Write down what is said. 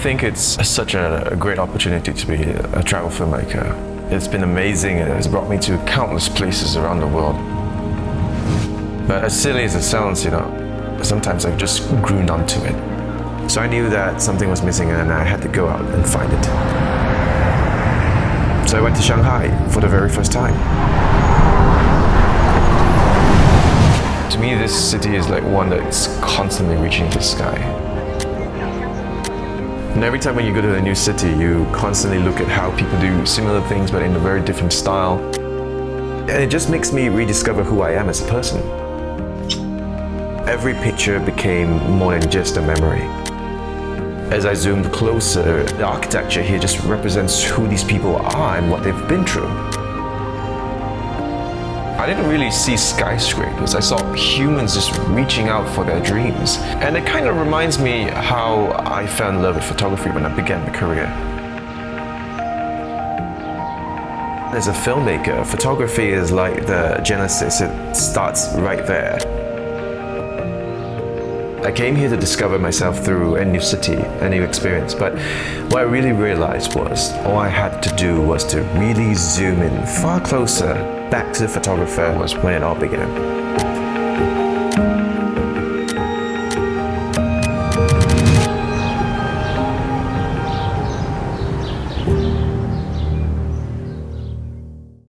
think it's such a great opportunity to be a travel filmmaker. It's been amazing and it's brought me to countless places around the world. But as silly as it sounds, sometimes I've just grown onto it. So I knew that something was missing and I had to go out and find it. So I went to Shanghai for the very first time. To me, this city is like one that's constantly reaching the sky. And every time when you go to a new city, you constantly look at how people do similar things but in a very different style. And it just makes me rediscover who I am as a person. Every picture became more than just a memory. As I zoomed closer, the architecture here just represents who these people are and what they've been through. I didn't really see skyscrapers, I saw humans just reaching out for their dreams. And it kind of reminds me how I fell in love with photography when I began my career. As a filmmaker, photography is like the genesis, it starts right there. I came here to discover myself through a new city, a new experience, but what I really realized was all I had to do was to really zoom in far closer back to the photographer was when it all began.